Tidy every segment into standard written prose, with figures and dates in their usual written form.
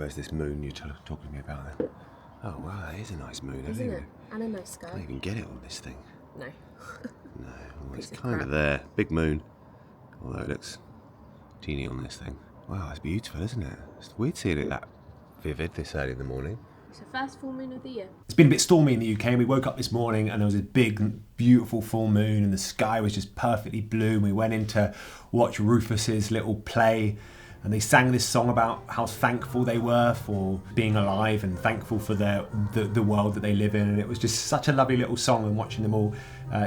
Where's this moon you're talking to me about then? Oh wow, that is a nice moon, isn't it? And a nice sky. Can't even get it on this thing. No. No, well, it's kind of there. Big moon. Although it looks teeny on this thing. Wow, it's beautiful, isn't it? It's weird seeing it that vivid this early in the morning. It's the first full moon of the year. It's been a bit stormy in the UK, and we woke up this morning and there was a big, beautiful full moon and the sky was just perfectly blue. And we went in to watch Rufus's little play, and they sang this song about how thankful they were for being alive and thankful for the world that they live in. And it was just such a lovely little song, and watching them all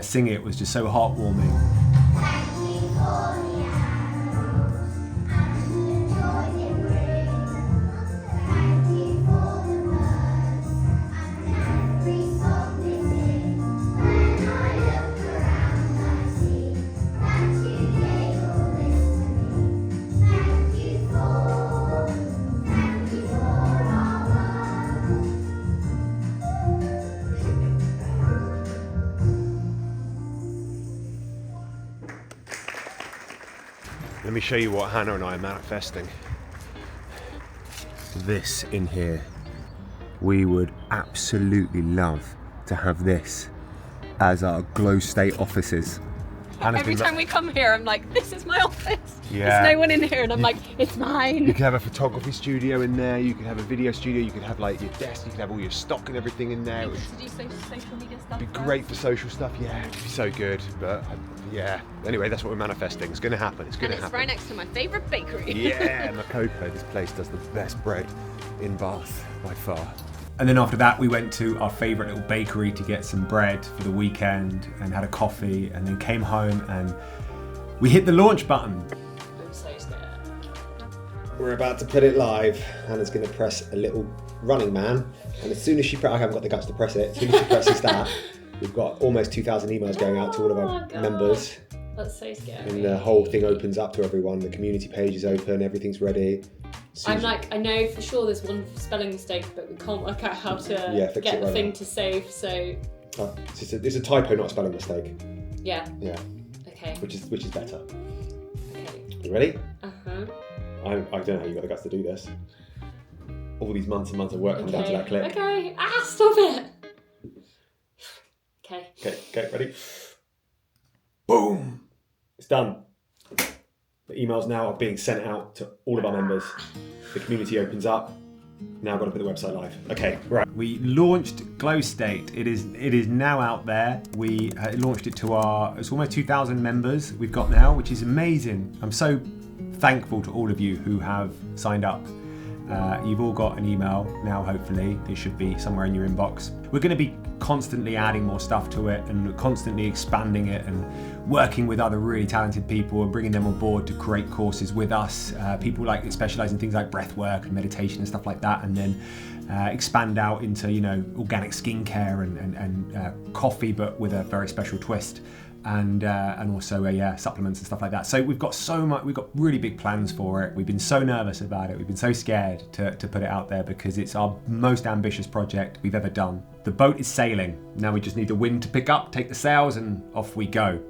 sing it was just so heartwarming. Let me show you what Hannah and I are manifesting. This in here. We would absolutely love to have this as our Glow State offices. Every time we come here, I'm like, this is my office. Yeah. There's no one in here, and I'm like, it's mine. You could have a photography studio in there, you could have a video studio, you could have like your desk, you could have all your stock and everything in there. It would to do social media stuff. be great for social stuff, yeah, it'd be so good, but yeah. Anyway, that's what we're manifesting. It's gonna happen, it's gonna happen. It's right next to my favourite bakery. Yeah, Makoko, this place does the best bread in Bath by far. And then after that, we went to our favourite little bakery to get some bread for the weekend and had a coffee, and then came home and we hit the launch button. I'm so scared. We're about to put it live. Hannah's going to press a little running man, and as soon as she I haven't got the guts to press it. As soon as she presses that, we've got almost 2,000 emails going out to all of our members. That's so scary. And the whole thing opens up to everyone. The community page is open, everything's ready. I'm like, I know for sure there's one spelling mistake, but we can't work out how to fix get it the right thing now. to save, so... It's a typo, not a spelling mistake. Yeah. Yeah. Okay. Which is better. Okay. You ready? Uh-huh. I don't know how you got the guts to do this. All these months and months of work come down to that click. Okay. Stop it! Okay. Okay, ready? Boom! It's done. The emails now are being sent out to all of our members. The community opens up. Now I've got to put the website live. Okay, right. We launched Glow State. It is now out there. We launched it to it's almost 2,000 members we've got now, which is amazing. I'm so thankful to all of you who have signed up. You've all got an email now, hopefully. It should be somewhere in your inbox. We're going to be constantly adding more stuff to it and constantly expanding it and working with other really talented people and bringing them on board to create courses with us. People like specialize in things like breath work and meditation and stuff like that, and then expand out into, organic skincare and coffee, but with a very special twist. And also supplements and stuff like that. So we've got really big plans for it. We've been so nervous about it. We've been so scared to put it out there because it's our most ambitious project we've ever done. The boat is sailing. Now we just need the wind to pick up, take the sails, and off we go.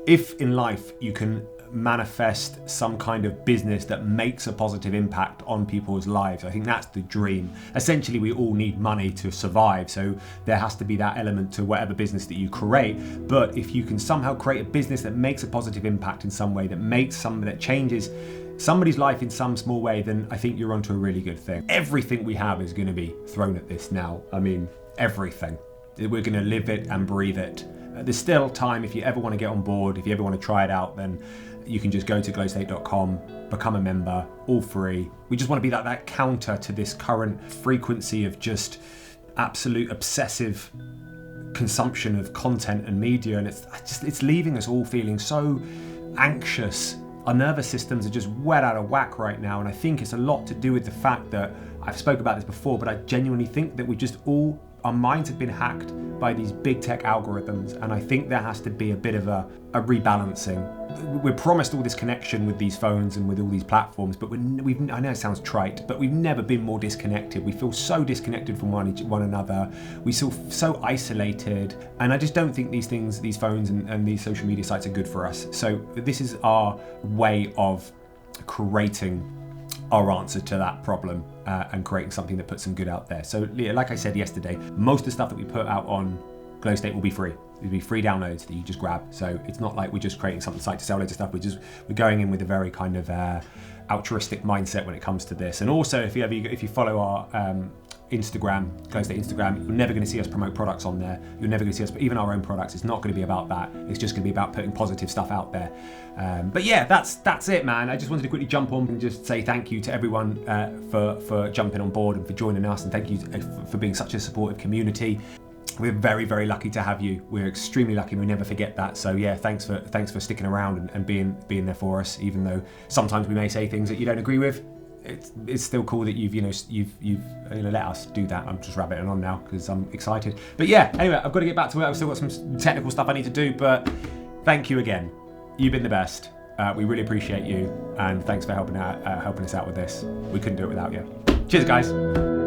If in life you can manifest some kind of business that makes a positive impact on people's lives, I think that's the dream. Essentially, we all need money to survive, so there has to be that element to whatever business that you create. But if you can somehow create a business that makes a positive impact in some way, that changes somebody's life in some small way, then I think you're onto a really good thing. Everything we have is going to be thrown at this now. I mean, everything. We're going to live it and breathe it. There's still time. If you ever want to get on board, if you ever want to try it out, then you can just go to glowstate.com, become a member, all free. We just want to be like that counter to this current frequency of just absolute obsessive consumption of content and media, and it's leaving us all feeling so anxious. Our nervous systems are just wet out of whack right now, and I think it's a lot to do with the fact that I've spoke about this before, but I genuinely think that our minds have been hacked by these big tech algorithms, and I think there has to be a bit of a rebalancing. We're promised all this connection with these phones and with all these platforms, but I know it sounds trite, but we've never been more disconnected. We feel so disconnected from one another. We feel so isolated, and I just don't think these phones and these social media sites are good for us. So this is our way of creating our answer to that problem and creating something that puts some good out there. So like I said yesterday, most of the stuff that we put out on Glow State will be free. It'll be free downloads that you just grab. So it's not like we're just creating something site to sell loads of stuff. We're going in with a very kind of altruistic mindset when it comes to this. And also, if you follow our Instagram, Glow State Instagram, you're never going to see us promote products on there. You're never going to see us, even our own products. It's not going to be about that. It's just going to be about putting positive stuff out there. But yeah, that's it, man. I just wanted to quickly jump on and just say thank you to everyone for jumping on board and for joining us, and thank you for being such a supportive community. We're very, very lucky to have you. We're extremely lucky. We never forget that. So yeah, thanks for sticking around and being there for us, even though sometimes we may say things that you don't agree with. It's still cool that you've let us do that. I'm just rabbiting on now because I'm excited. But yeah, anyway, I've got to get back to it. I've still got some technical stuff I need to do, but thank you again. You've been the best. We really appreciate you, and thanks for helping us out with this. We couldn't do it without you. Cheers, guys.